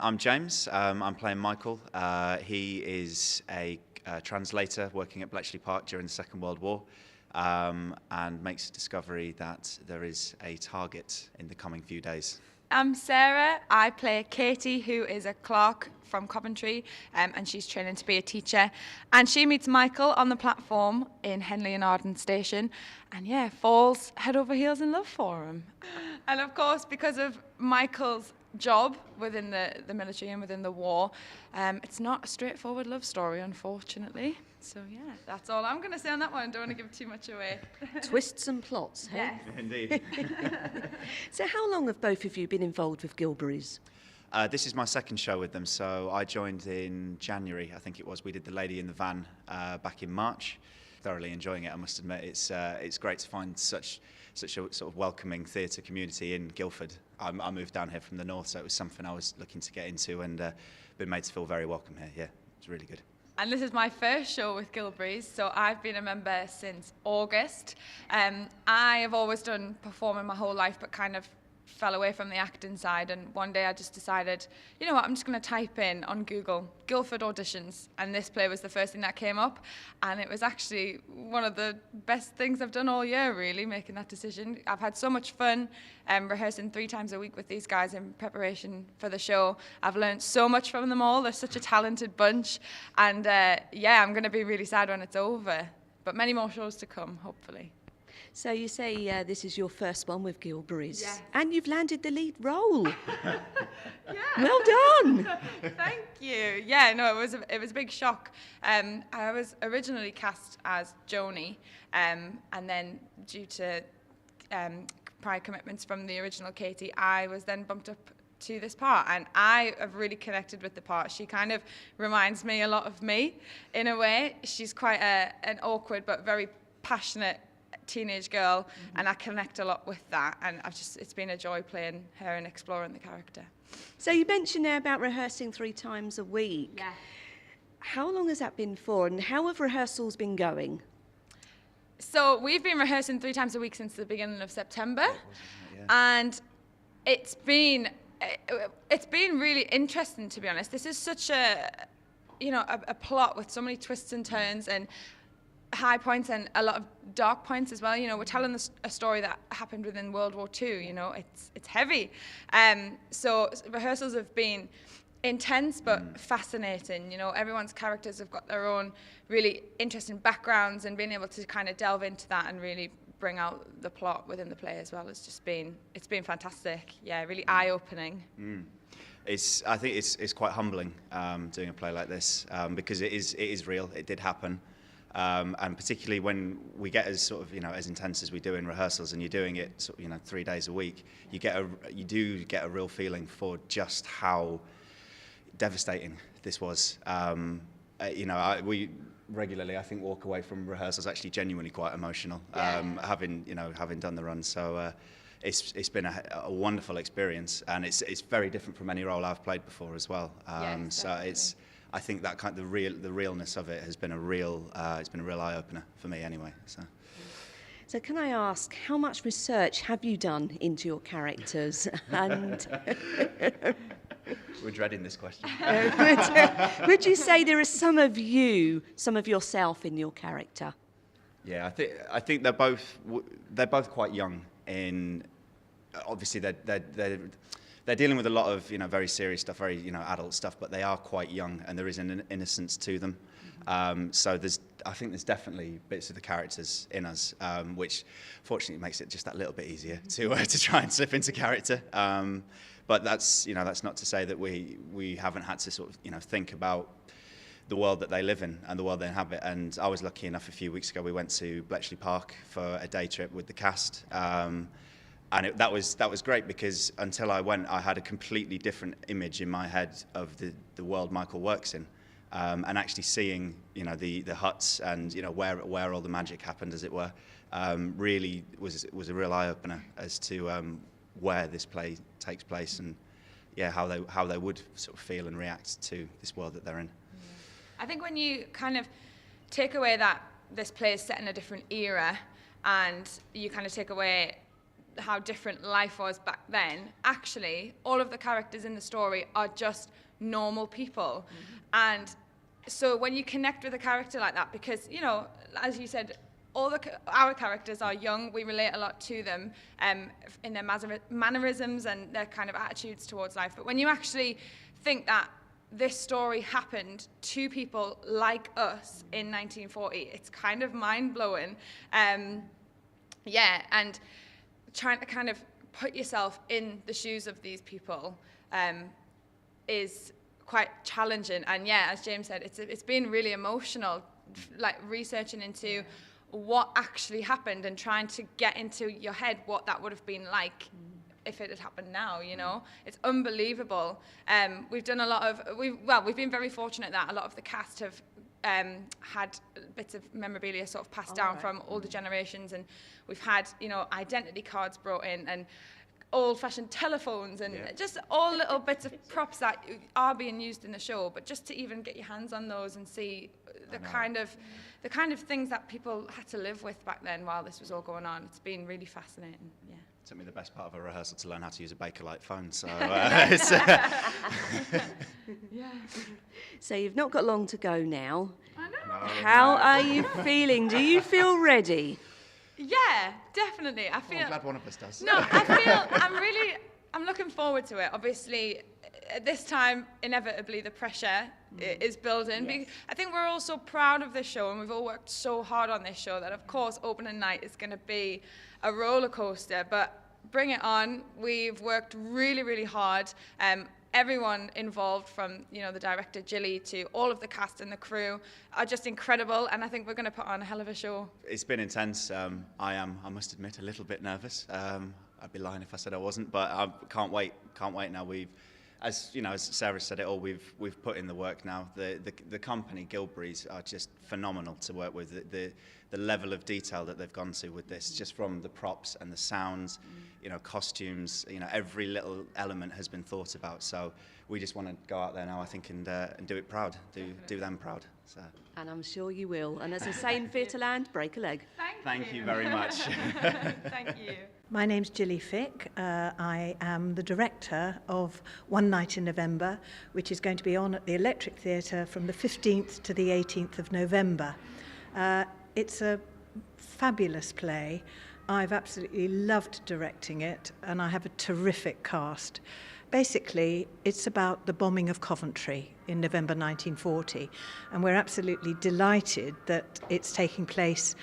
I'm James. I'm playing Michael. He is a translator working at Bletchley Park during the Second World War, and makes a discovery that there is a target in the coming few days. I'm Sarah. I play Katie, who is a clerk from Coventry, and she's training to be a teacher. And she meets Michael on the platform in Henley and Arden Station, and falls head over heels in love for him. And of course, because of Michael's job within the military and within the war, it's not a straightforward love story, unfortunately. So that's all I'm going to say on that one. I don't want to give too much away. Twists and plots, hey? Yes. Indeed. So how long have both of you been involved with Guildburys? This is my second show with them, so I joined in January, I think it was. We did The Lady in the Van back in March. Thoroughly enjoying it, I must admit. It's great to find such a sort of welcoming theatre community in Guildford. I moved down here from the north, so it was something I was looking to get into, and been made to feel very welcome here. Yeah, it's really good. And this is my first show with Guildburys, so I've been a member since August. I have always done performing my whole life, but kind of fell away from the acting side, and one day I just decided, you know what, I'm just going to type in on Google Guildford auditions, and this play was the first thing that came up, and it was actually one of the best things I've done all year, really, making that decision. I've had so much fun rehearsing 3 times a week with these guys in preparation for the show. I've learned so much from them all. They're such a talented bunch, and I'm going to be really sad when it's over, but many more shows to come, hopefully. So you say this is your first one with Guildburys, Yes. and you've landed the lead role. Yeah. Well done. Thank you. Yeah, no, it was a big shock. I was originally cast as Joni, and then due to prior commitments from the original Katie, I was then bumped up to this part, and I have really connected with the part. She kind of reminds me a lot of me in a way. She's quite an awkward but very passionate teenage girl, and I connect a lot with that, and it's been a joy playing her and exploring the character. So you mentioned there about rehearsing 3 times a week. Yeah. How long has that been for, and how have rehearsals been going? So we've been rehearsing 3 times a week since the beginning of September, Yeah. and it's been really interesting, to be honest. This is such a plot with so many twists and turns and high points and a lot of dark points as well. You know, we're telling a story that happened within World War II. You know, it's heavy. So rehearsals have been intense but fascinating. You know, everyone's characters have got their own really interesting backgrounds, and being able to kind of delve into that and really bring out the plot within the play as well. It's been fantastic. Yeah, really eye-opening. I think it's quite humbling doing a play like this, because it is real. It did happen. And particularly when we get as as intense as we do in rehearsals, and you're doing it 3 days a week, you do get a real feeling for just how devastating this was. We regularly, I think, walk away from rehearsals actually genuinely quite emotional, having done the run. So it's been a wonderful experience, and it's very different from any role I've played before as well. I think that the realness of it has been a real eye opener for me anyway. So can I ask, how much research have you done into your characters? And We're dreading this question. would you say there is some of yourself in your character? Yeah, I think they're both quite young. Obviously they're dealing with a lot of very serious stuff, very adult stuff, but they are quite young, and there is an innocence to them. So I think there's definitely bits of the characters in us, which fortunately makes it just that little bit easier to try and slip into character. But that's not to say that we haven't had to think about the world that they live in and the world they inhabit. And I was lucky enough, a few weeks ago we went to Bletchley Park for a day trip with the cast. And that was great, because until I went, I had a completely different image in my head of the world Michael works in, and actually seeing the huts and where all the magic happened, as it were, really was a real eye opener as to where this play takes place, and how they would sort of feel and react to this world that they're in. I think when you kind of take away that this play is set in a different era, and you kind of take away how different life was back then, actually, all of the characters in the story are just normal people. And so when you connect with a character like that, because, you know, as you said, our characters are young, we relate a lot to them in their mannerisms and their kind of attitudes towards life. But when you actually think that this story happened to people like us in 1940, it's kind of mind-blowing. Yeah, and trying to kind of put yourself in the shoes of these people is quite challenging. And yeah, as James said, it's been really emotional, like researching into what actually happened and trying to get into your head what that would have been like if it had happened now, you know. It's unbelievable. We've done a lot of, we've been very fortunate that a lot of the cast have had bits of memorabilia sort of passed down from older generations, and we've had, you know, identity cards brought in and old-fashioned telephones and just all little bits of props that are being used in the show. But just to even get your hands on those and see the kind of things that people had to live with back then while this was all going on, it's been really fascinating. Yeah. It took me the best part of a rehearsal to learn how to use a Bakelite phone. So, So you've not got long to go now. I know. No, How are you feeling? Do you feel ready? Yeah, definitely. I feel. I'm glad one of us does. No, I feel I'm looking forward to it. Obviously, at this time, inevitably, the pressure is building. Yes. I think we're all so proud of this show, and we've all worked so hard on this show that, of course, opening night is going to be a roller coaster. But bring it on. We've worked really, really hard. Everyone involved, from, you know, the director Gilly to all of the cast and the crew, are just incredible, and I think we're going to put on a hell of a show. It's been intense. I must admit, a little bit nervous. I'd be lying if I said I wasn't, but I can't wait now. As you know, as Sarah said it all, we've put in the work now. The company, Guildburys, are just phenomenal to work with. The level of detail that they've gone to with this, just from the props and the sounds, you know, costumes, you know, every little element has been thought about. So we just want to go out there now, I think, and do it proud, do them proud. So. And I'm sure you will. And as I say in Theatre Land, break a leg. Thank you very much. Thank you. My name's Gilly Fick. I am the director of One Night in November, which is going to be on at the Electric Theatre from the 15th to the 18th of November. It's a fabulous play. I've absolutely loved directing it, and I have a terrific cast. Basically, it's about the bombing of Coventry in November 1940, and we're absolutely delighted that it's taking place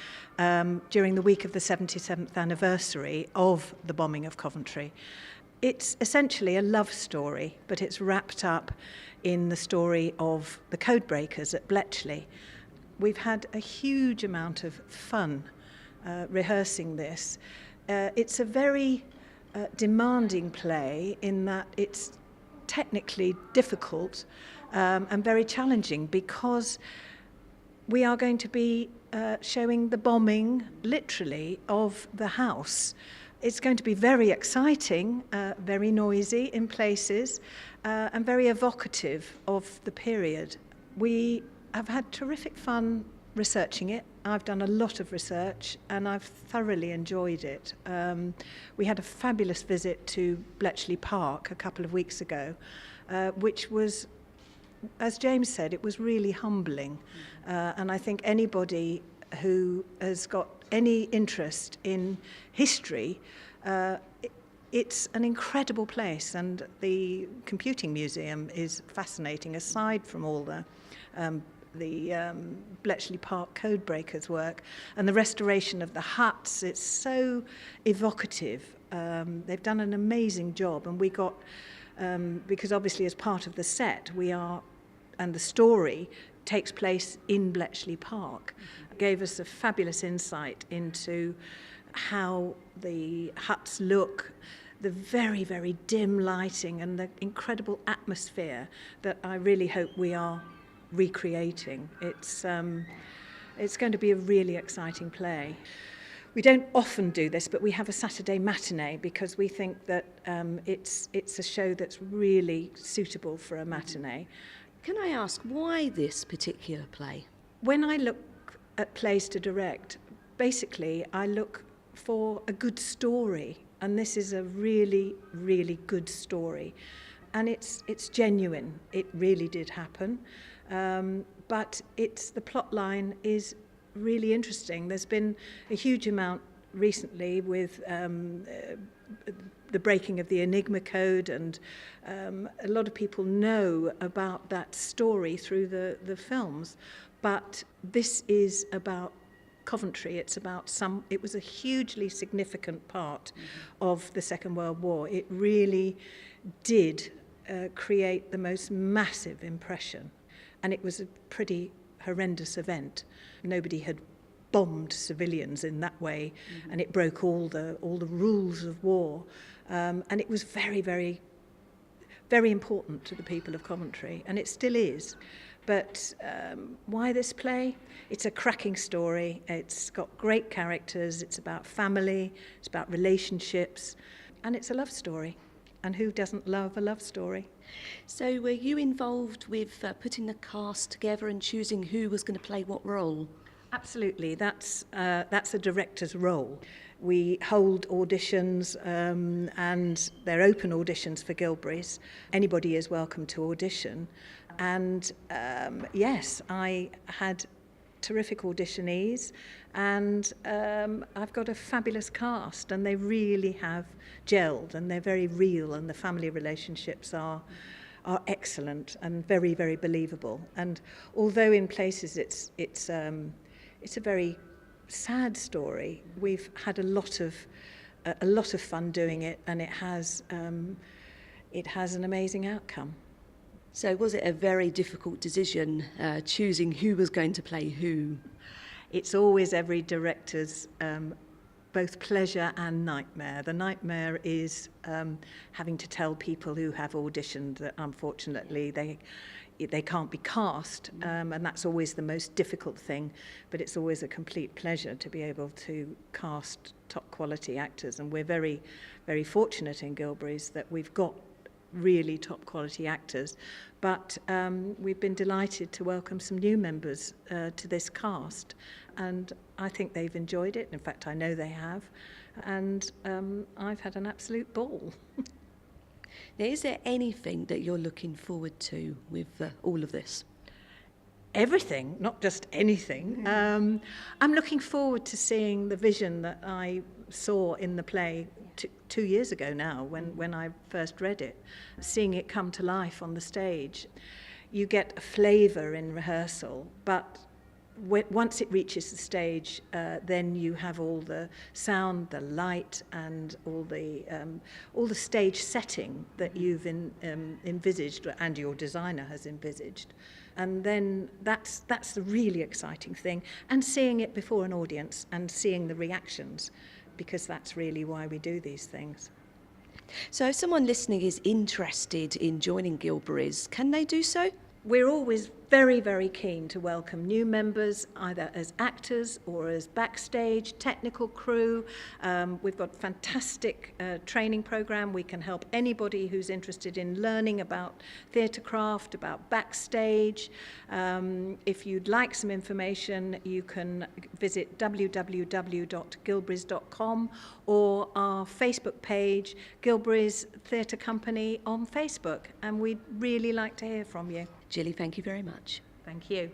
during the week of the 77th anniversary of the bombing of Coventry. It's essentially a love story, but it's wrapped up in the story of the codebreakers at Bletchley. We've had a huge amount of fun rehearsing this. It's a very demanding play in that it's technically difficult and very challenging, because we are going to be showing the bombing, literally, of the house. It's going to be very exciting, very noisy in places, and very evocative of the period. We have had terrific fun researching it. I've done a lot of research and I've thoroughly enjoyed it. We had a fabulous visit to Bletchley Park a couple of weeks ago, which was, as James said, it was really humbling. And I think anybody who has got any interest in history, it's an incredible place, and the Computing Museum is fascinating, aside from all the Bletchley Park codebreakers work, and the restoration of the huts. It's so evocative. They've done an amazing job, and we got, because obviously as part of the set, and the story takes place in Bletchley Park, gave us a fabulous insight into how the huts look, the very, very dim lighting, and the incredible atmosphere that I really hope we are recreating. It's going to be a really exciting play. We don't often do this, but we have a Saturday matinee because we think that it's a show that's really suitable for a matinee. Can I ask why this particular play? When I look at plays to direct, basically I look for a good story. And this is a really, really good story. And it's genuine. It really did happen. But the plot line is really interesting. There's been a huge amount recently with the breaking of the Enigma code, and a lot of people know about that story through the films. But this is about Coventry. It was a hugely significant part of the Second World War. It really did create the most massive impression, and it was a pretty horrendous event. Nobody had bombed civilians in that way, and it broke all the rules of war, and it was very, very, very important to the people of Coventry, and it still is. But why this play? It's a cracking story. It's got great characters. It's about family. It's about relationships, and it's a love story. And who doesn't love a love story? So were you involved with putting the cast together and choosing who was going to play what role? Absolutely. That's a director's role. We hold auditions, and they're open auditions for Guildburys. Anybody is welcome to audition. And yes, I had terrific auditionees, and I've got a fabulous cast, and they really have gelled, and they're very real, and the family relationships are excellent and very, very believable. And although in places it's a very sad story, we've had a lot of fun doing it, and it has an amazing outcome. So was it a very difficult decision choosing who was going to play who? It's always every director's both pleasure and nightmare. The nightmare is having to tell people who have auditioned that unfortunately they can't be cast, and that's always the most difficult thing, but it's always a complete pleasure to be able to cast top quality actors, and we're very, very fortunate in Guildburys that we've got really top quality actors, but we've been delighted to welcome some new members to this cast, and I think they've enjoyed it. In fact, I know they have, and I've had an absolute ball. Now, is there anything that you're looking forward to with all of this? Everything, not just anything. I'm looking forward to seeing the vision that I saw in the play 2 years ago now, when I first read it, seeing it come to life on the stage. You get a flavour in rehearsal, but once it reaches the stage, then you have all the sound, the light, and all the stage setting that you've envisaged, and your designer has envisaged. And then that's the really exciting thing, and seeing it before an audience and seeing the reactions, because that's really why we do these things. So if someone listening is interested in joining Guildburys, can they do so? We're always very, very keen to welcome new members, either as actors or as backstage, technical crew. We've got a fantastic training programme. We can help anybody who's interested in learning about theatre craft, about backstage. If you'd like some information, you can visit www.guildburys.com or our Facebook page, Guildburys Theatre Company on Facebook. And we'd really like to hear from you. Gilly, thank you very much. Thank you.